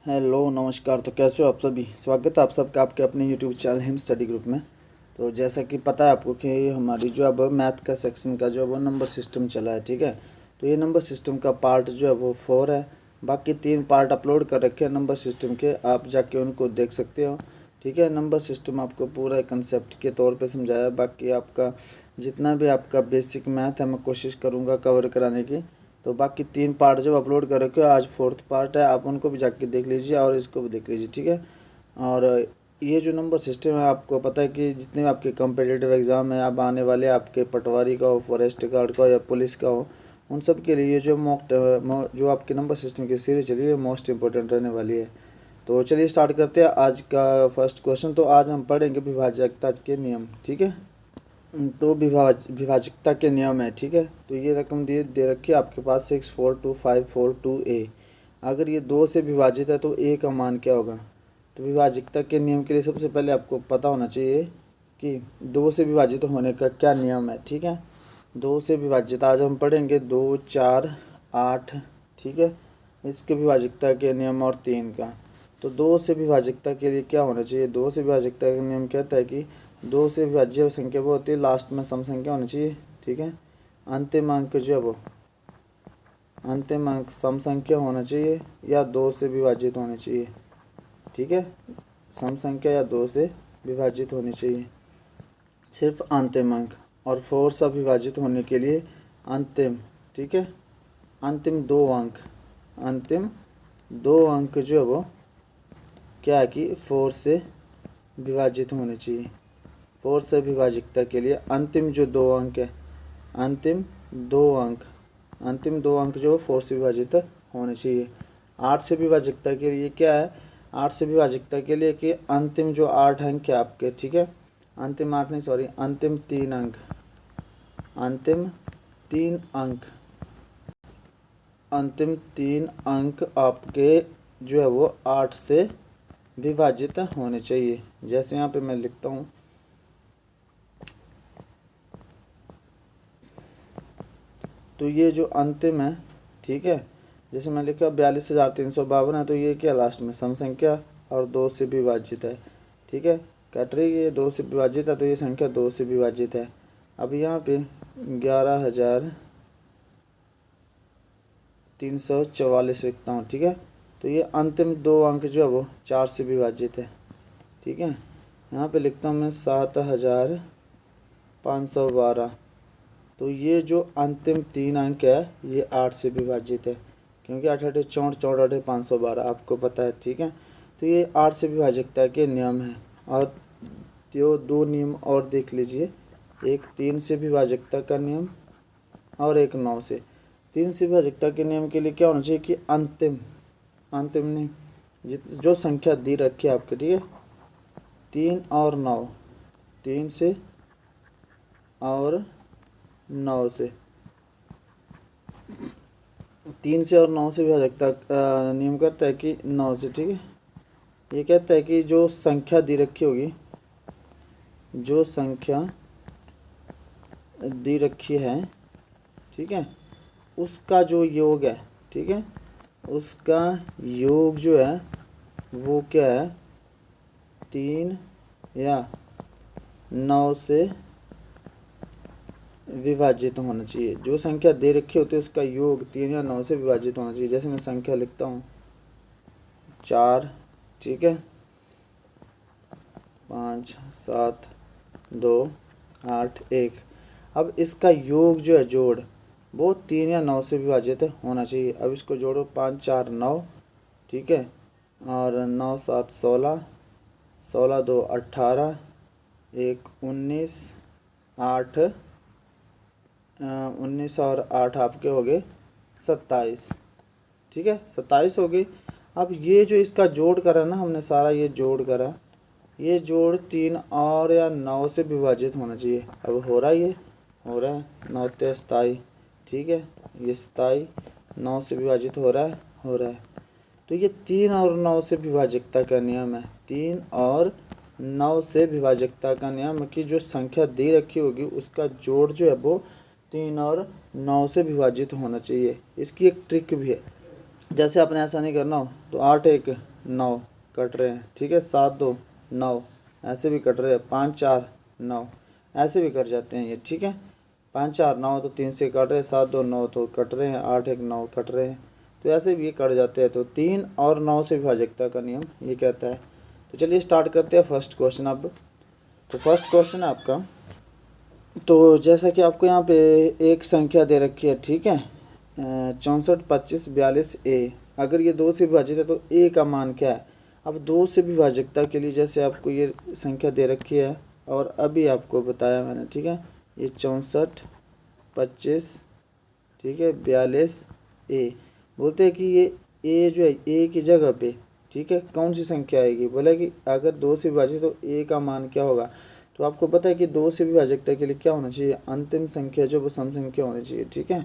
Hello नमस्कार। तो कैसे हो आप सभी। स्वागत है आप सबका आपके अपने YouTube channel him study group में। तो जैसा कि पता है आपको कि हमारी जो अब मैथ का सेक्शन का जो है वो नंबर सिस्टम चला है, ठीक है। तो ये नंबर सिस्टम का पार्ट जो है वो 4 है। बाकी 3 पार्ट अपलोड कर रखे हैं नंबर सिस्टम के, आप जाके उनको देख सकते हो, ठीक है। नंबर सिस्टम आपको पूरा कंसेप्ट के तौर पर समझाया। बाकी आपका जितना भी आपका बेसिक मैथ है मैं कोशिश करूँगा कवर कराने की। तो बाकी 3 पार्ट जब अपलोड कर रखे हो, आज 4th पार्ट है, आप उनको भी जाके देख लीजिए और इसको भी देख लीजिए, ठीक है। और ये जो नंबर सिस्टम है, आपको पता है कि जितने भी आपके कॉम्पिटिटिव एग्ज़ाम है अब आने वाले, आपके पटवारी का हो, फॉरेस्ट गार्ड का हो या पुलिस का हो, उन सब के लिए जो जो आपके नंबर सिस्टम की सीरीज चली है मोस्ट इंपॉर्टेंट रहने वाली है। तो चलिए स्टार्ट करते हैं आज का फर्स्ट क्वेश्चन। तो आज हम पढ़ेंगे विभाजकता के नियम, ठीक है। तो विभाजकता के नियम है, ठीक है। तो ये रकम दे रखी है आपके पास 642542A। अगर ये 2 से विभाजित है तो A का मान क्या होगा। तो विभाजकता के नियम के लिए सबसे पहले आपको पता होना चाहिए कि 2 से विभाजित होने का क्या नियम है, ठीक है। 2 से विभाजित आज हम पढ़ेंगे 2, 4, 8, ठीक है। इसके विभाजकता के नियम और 3 का। तो 2 से विभाजकता के लिए क्या होना चाहिए। 2 से विभाजकता का नियम कहता है कि 2 से विभाज्य संख्या वो होती है लास्ट में सम संख्या होनी चाहिए, ठीक है। अंतिम अंक जो है वो अंतिम अंक सम संख्या होना चाहिए या 2 से विभाजित होनी चाहिए, ठीक है। सम संख्या या 2 से विभाजित होनी चाहिए सिर्फ अंतिम अंक। और 4 से विभाजित होने के लिए अंतिम, ठीक है, अंतिम 2 अंक, अंतिम 2 अंक जो है वो क्या है कि 4 से विभाजित होने चाहिए। 4 से विभाजकता के लिए अंतिम जो 2 अंक है, अंतिम 2 अंक, अंतिम 2 अंक जो 4 से विभाजित होने चाहिए। 8 से विभाजकता के लिए क्या है, 8 से विभाजकता के लिए कि अंतिम जो 8 अंक है आपके, ठीक है, अंतिम 8 नहीं सॉरी, अंतिम 3 अंक, अंतिम 3 अंक, अंतिम 3 अंक आपके जो है वो 8 से विभाजित होने चाहिए। जैसे यहाँ पे मैं लिखता हूँ, तो ये जो अंतिम है, ठीक है, जैसे मैं लिखा 42,352 है, तो ये क्या लास्ट में सम संख्या और 2 से विभाजित है, ठीक है। कट रही है, 2 से विभाजित है तो ये संख्या 2 से विभाजित है। अब यहाँ पे 11,344 लिखता हूँ, ठीक है। तो ये अंतिम 2 अंक जो है वो 4 से विभाजित है, ठीक है। यहाँ पे लिखता हूँ मैं 7,512। तो ये जो अंतिम 3 अंक है ये 8 से विभाजित है, क्योंकि 8 8 64 64 8 512 आपको पता है, ठीक है। तो ये 8 से विभाजकता के नियम है। और जो 2 नियम और देख लीजिए, एक 3 से विभाजकता का नियम और एक 9 से। 3 से विभाजकता के नियम के लिए क्या होना चाहिए कि अंतिम, अंतिम नहीं, जो संख्या दी रखी है आपके, ठीक है, 3 और 9, 3 से और 9 से, 3 से और 9 से विभाजकता नियम करता है कि 9 से, ठीक है। ये कहता है कि जो संख्या दी रखी होगी, जो संख्या दी रखी है, ठीक है, उसका जो योग है, ठीक है, उसका योग जो है वो क्या है, 3 या 9 से विभाजित होना चाहिए। जो संख्या दे रखी होती है उसका योग 3 या 9 से विभाजित होना चाहिए। जैसे मैं संख्या लिखता हूँ 4, ठीक है, 5 7 2 8 1। अब इसका योग जो है जोड़ वो 3 या 9 से विभाजित होना चाहिए। अब इसको जोड़ो, 5 4 9, ठीक है, और 9 7 16, 16 2 18, 1 19, 8 19 और 8 आपके हो गए 27, ठीक है, 27 हो गई। अब ये जो इसका जोड़ करा ना हमने, सारा ये जोड़ करा, ये जोड़ 3 और या 9 से विभाजित होना चाहिए। अब हो रहा है, ये हो रहा है, 9 3 27, ठीक है, ये 27 9 से विभाजित हो रहा है, हो रहा है। तो ये 3 और 9 से विभाजकता का नियम है। 3 और 9 से विभाजकता का नियम है कि जो संख्या दे रखी होगी उसका जोड़ जो है वो 3 और 9 से विभाजित होना चाहिए। इसकी एक ट्रिक भी है, जैसे आपने ऐसा नहीं करना हो तो 8 1 9 कट रहे हैं, ठीक है। 7 2 9 ऐसे भी कट रहे हैं, 5 4 9 ऐसे भी कट जाते हैं ये, ठीक है। 5 4 9 तो 3 से कट रहे हैं, 7 2 9 तो कट रहे हैं, 8 1 9 कट रहे हैं, तो ऐसे भी ये कट जाते हैं। तो 3 और 9 से विभाजकता का नियम ये कहता है। तो चलिए स्टार्ट करते हैं फर्स्ट क्वेश्चन अब। तो फर्स्ट क्वेश्चन है आपका, तो जैसा कि आपको यहाँ पे एक संख्या दे रखी है, ठीक है, 64 25 42 ए। अगर ये 2 से विभाजित है तो ए का मान क्या है। अब 2 से विभाजकता के लिए जैसे आपको ये संख्या दे रखी है और अभी आपको बताया मैंने, ठीक है, ये 64 25, ठीक है, 42 ए। बोलते हैं कि ये ए जो है ए की जगह पे, ठीक है, कौन सी संख्या आएगी। बोला कि अगर 2 से विभाजित तो ए का मान क्या होगा। तो आपको पता है कि 2 से विभाजकता के लिए क्या होना चाहिए, अंतिम संख्या जो वो सम संख्या होनी चाहिए, ठीक है।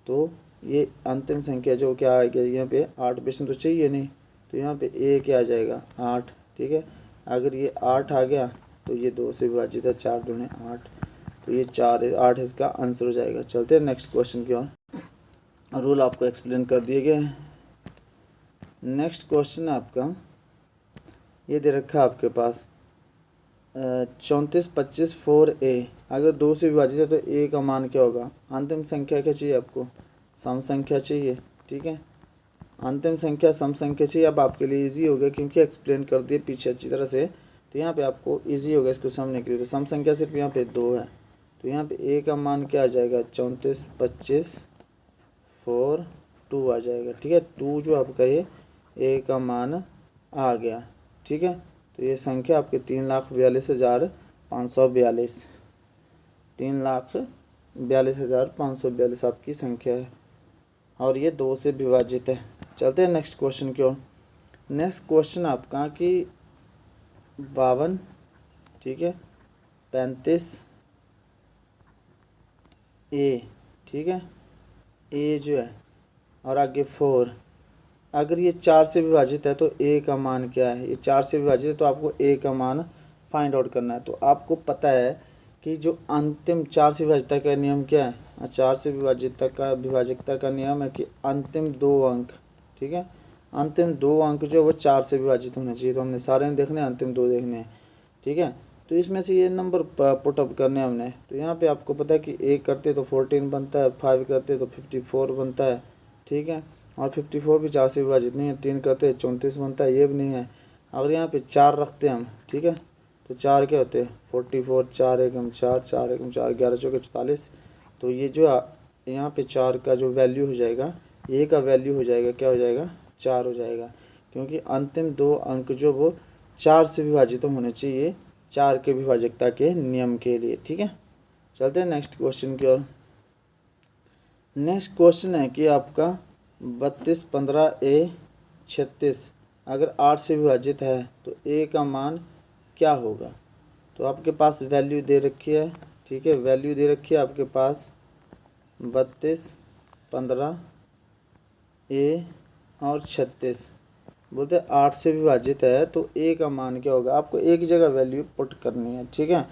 तो ये अंतिम संख्या जो क्या आ गया यहाँ पे 8 बेशन तो चाहिए नहीं, तो यहाँ पे ए क्या आ जाएगा 8, ठीक है। अगर ये 8 आ गया तो ये 2 से विभाजित है, 4 दूने 8, तो ये 4 8 इसका आंसर हो जाएगा। चलते हैं नेक्स्ट क्वेश्चन की ओर। रूल आपको एक्सप्लेन कर दिए गए हैं। नेक्स्ट क्वेश्चन है आपका, ये दे रखा है आपके पास 34 25 4 ए। अगर 2 से विभाजित है तो ए का मान क्या होगा। अंतिम संख्या क्या चाहिए आपको, सम संख्या चाहिए, ठीक है। अंतिम संख्या सम संख्या चाहिए। अब आपके लिए इजी हो गया क्योंकि एक्सप्लेन कर दिए पीछे अच्छी तरह से, तो यहाँ पे आपको इजी होगा इसको समझने के लिए। तो सम संख्या सिर्फ यहाँ पे 2 है, तो यहाँ पे ए का मान क्या आ जाएगा 34 25 4 2 आ जाएगा, ठीक है। 2 जो आपका ये ए का मान आ गया, ठीक है। तो ये संख्या आपके 3,42,542, 3,42,542 आपकी संख्या है और ये 2 से विभाजित है। चलते हैं नेक्स्ट क्वेश्चन की ओर। नेक्स्ट क्वेश्चन आपका कि 52, ठीक है, 35 ए, ठीक है, ए जो है और आगे 4। अगर ये 4 से विभाजित है तो ए का मान क्या है। ये 4 से विभाजित है तो आपको ए का मान फाइंड आउट करना है। तो आपको पता है कि जो अंतिम 4 से विभाजितता का नियम क्या है, 4 से विभाजकता का नियम है कि अंतिम 2 अंक, ठीक है, अंतिम 2 अंक जो वो 4 से विभाजित होने चाहिए। तो हमने सारे देखने हैं, अंतिम 2 देखने हैं, ठीक है। तो इसमें से ये नंबर पुटअप करने हमने। तो यहाँ पे आपको पता है कि 1 करते तो 14 बनता है, 5 करते तो 54 बनता है, ठीक है। और 54 भी 4 से विभाजित नहीं है, 3 करते हैं 34 बनता है, ये भी नहीं है। अगर यहाँ पे 4 रखते हैं हम, ठीक है, तो 4 क्या होते हैं 44, 4 एकम 4, 4 एकम 4, 11 चौके 44। तो ये जो यहाँ पे 4 का जो वैल्यू हो जाएगा, ए का वैल्यू हो जाएगा क्या हो जाएगा 4 हो जाएगा, क्योंकि अंतिम 2 अंक जो वो 4 से विभाजित तो होने चाहिए 4 के विभाजकता के नियम के लिए, ठीक है। चलते हैं नेक्स्ट क्वेश्चन की ओर। नेक्स्ट क्वेश्चन है कि आपका 32 15 ए 36 अगर 8 से विभाजित है तो ए का मान क्या होगा। तो आपके पास वैल्यू दे रखी है, ठीक है, वैल्यू दे रखी है आपके पास 32 15 ए और 36। बोलते 8 से विभाजित है तो ए का मान क्या होगा। आपको एक जगह वैल्यू पुट करनी है, ठीक है।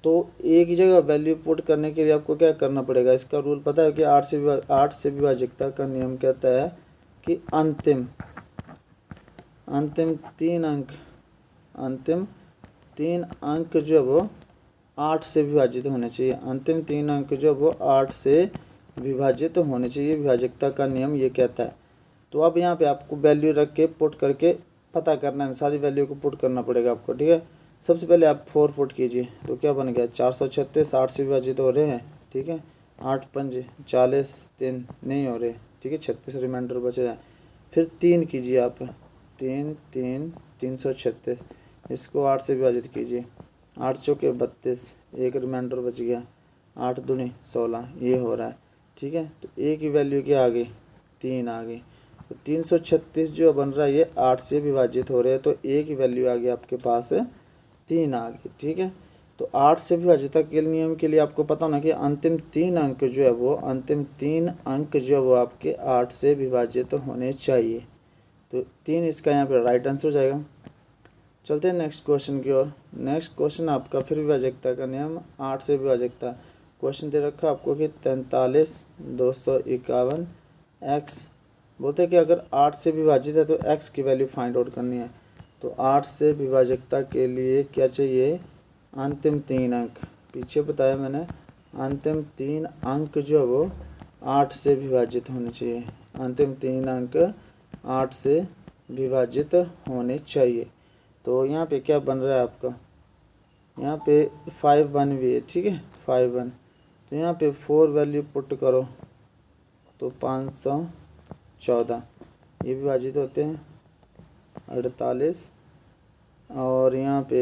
तो एक जगह वैल्यू पुट करने के लिए आपको क्या करना पड़ेगा, इसका रूल पता है कि 8 से विभाजकता का नियम कहता है कि अंतिम 3 अंक जो वो 8 से विभाजित होने चाहिए। अंतिम 3 अंक जो वो 8 से विभाजित होने चाहिए, विभाजकता का नियम ये कहता है। तो अब यहाँ पे आपको वैल्यू रख के पुट करके पता करना है, सारी वैल्यू को पुट करना पड़ेगा आपको, ठीक है। सबसे पहले आप 4 पुट कीजिए, तो क्या बन गया 436, 8 से विभाजित हो रहे हैं, ठीक है, 8 5 40, 3 नहीं हो रहे, ठीक है, 36 रिमाइंडर बच रहा है। फिर 3 कीजिए आप, 3 3 336, इसको 8 से विभाजित कीजिए, 8 चौके 32, एक रिमाइंडर बच गया, 8 दूनी 16, ये हो रहा है, ठीक है। तो ए की वैल्यू क्या आ गई 3 आ गई। तो 336 जो बन रहा है ये 8 से विभाजित हो रहे हैं, तो ए की वैल्यू आ गई आपके पास 3 आ गई, ठीक है। तो 8 से विभाजितता के नियम के लिए आपको पता होना कि अंतिम 3 अंक जो है वो आपके 8 से विभाजित होने चाहिए। तो 3 इसका यहाँ पर राइट आंसर हो जाएगा। चलते हैं नेक्स्ट क्वेश्चन की ओर। नेक्स्ट क्वेश्चन आपका फिर विभाजकता का नियम 8 से विभाजकता। क्वेश्चन दे रखा आपको कि 43 251 x बोलते हैं कि अगर 8 से विभाजित है तो x की वैल्यू फाइंड आउट करनी है। तो 8 से विभाजकता के लिए क्या चाहिए, अंतिम 3 अंक। पीछे बताया मैंने, अंतिम 3 अंक जो है वो 8 से विभाजित होने चाहिए। अंतिम 3 अंक 8 से विभाजित होने चाहिए। तो यहाँ पे क्या बन रहा है आपका, यहाँ पे 5 1 भी है, ठीक है, 5 1। तो यहाँ पे 4 वैल्यू पुट करो तो 514, ये विभाजित होते हैं 48, और यहाँ पे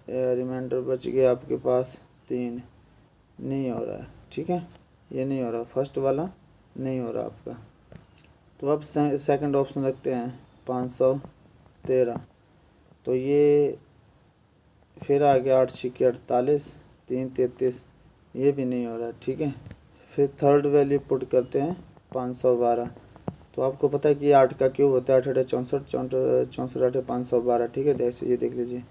रिमाइंडर बच गया आपके पास 3, नहीं हो रहा है, ठीक है, ये नहीं हो रहा, फर्स्ट वाला नहीं हो रहा आपका। तो अब सेकंड ऑप्शन रखते हैं 513। तो ये फिर आ गया 8 6 48, 3 33, ये भी नहीं हो रहा, ठीक है। फिर थर्ड वैल्यू पुट करते हैं 512। तो आपको पता है कि 8 का क्यूब होता है 8 8 64, 64 8 512, ठीक है। जैसे ये देख लीजिए,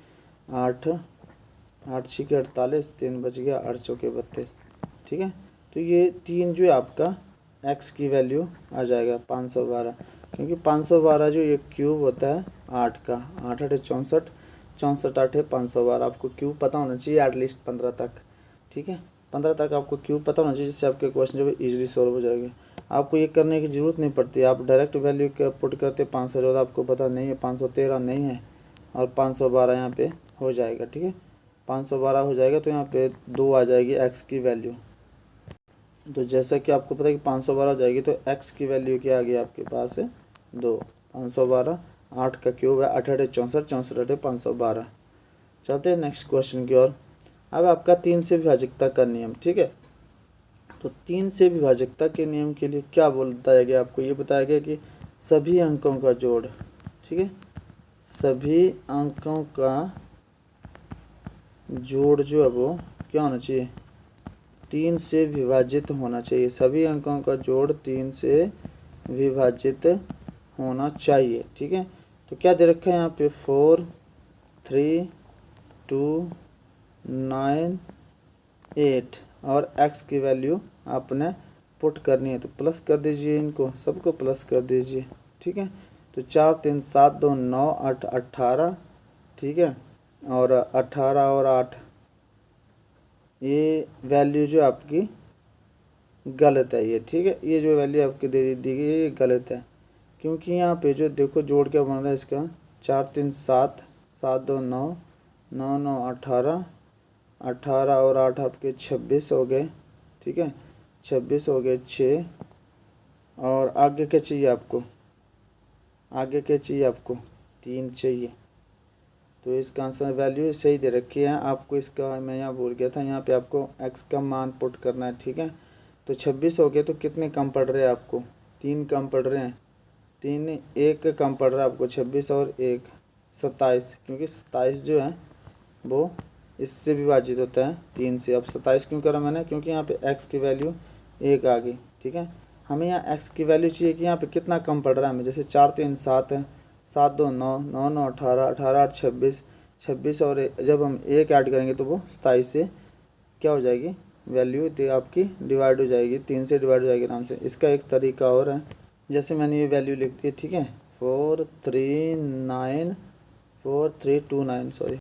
8 8 6 48, 3 बच गया, 8 चौके 32, ठीक है। तो ये 3 जो है आपका x की वैल्यू आ जाएगा 512, क्योंकि 512 जो ये क्यूब होता है 8 का, 8 8 64, 64 8 512। आपको क्यूब पता होना चाहिए एटलीस्ट 15 तक, ठीक है, 15 तक आपको क्यूब पता होना चाहिए, जिससे आपके क्वेश्चन जो है ईजिली सॉल्व हो जाएगा। आपको ये करने की ज़रूरत नहीं पड़ती, आप डायरेक्ट वैल्यू का पुट करते 514, आपको पता नहीं है, 513 नहीं है, और 512 यहाँ पे हो जाएगा, ठीक है। 512 हो जाएगा तो यहाँ पे 2 आ जाएगी x की वैल्यू। तो जैसा कि आपको पता है कि 512 हो जाएगी, तो x की वैल्यू क्या आ गई आपके पास है 2, 512, 8 का क्यूब है 8 8 64, 64 8 512। चलते हैं नेक्स्ट क्वेश्चन की ओर। अब आपका 3 से विभाजकता का नियम, ठीक है। तो 3 से विभाजकता के नियम के लिए क्या बताया गया आपको, ये बताया गया कि सभी अंकों का जोड़, ठीक है, सभी अंकों का जोड़ जो है वो क्या होना चाहिए, 3 से विभाजित होना चाहिए। सभी अंकों का जोड़ 3 से विभाजित होना चाहिए, ठीक है। तो क्या दे रखा है यहाँ पे, 4 3 2 9 8, और x की वैल्यू आपने पुट करनी है। तो प्लस कर दीजिए, इनको सबको प्लस कर दीजिए, ठीक है। तो 4 3 7 2 9 8 18, ठीक है, और 18 और 8, ये वैल्यू जो आपकी गलत है, ये, ठीक है। ये जो वैल्यू आपकी दी गई है ये गलत है, क्योंकि यहाँ पे जो देखो जोड़ क्या बन रहा है इसका, 4 3 7, 7 2 9, 9 9 18, 18 और 8 आपके 26 हो गए, ठीक है, 26 हो गए 6, और आगे क्या चाहिए आपको, आगे क्या चाहिए आपको, 3 चाहिए। तो इसका आंसर वैल्यू सही दे रखी है आपको, इसका मैं यहाँ भूल गया था, यहाँ पे आपको x का मान पुट करना है, ठीक है। तो 26 हो गए, तो कितने कम पड़ रहे हैं आपको, 3 कम पड़ रहे हैं, 3 1 कम पड़ रहा है आपको, 26 और 1 27, क्योंकि 27 जो है वो इससे विभाजित होता है 3 से। अब 27 क्यों करा मैंने, क्योंकि यहाँ पे x की वैल्यू 1 आ गई, ठीक है। हमें यहाँ x की वैल्यू चाहिए कि यहाँ पे कितना कम पड़ रहा है हमें, जैसे 4 3 7 है, 7 2 9, 9 9 18, 18 8 26, 26 और जब हम 1 ऐड करेंगे तो वो 27 से क्या हो जाएगी, वैल्यू आपकी डिवाइड हो जाएगी, 3 से डिवाइड हो जाएगी आराम से। इसका एक तरीका और है, जैसे मैंने ये वैल्यू लिख दी, ठीक है, 4 3 9 4 3 2 9, सॉरी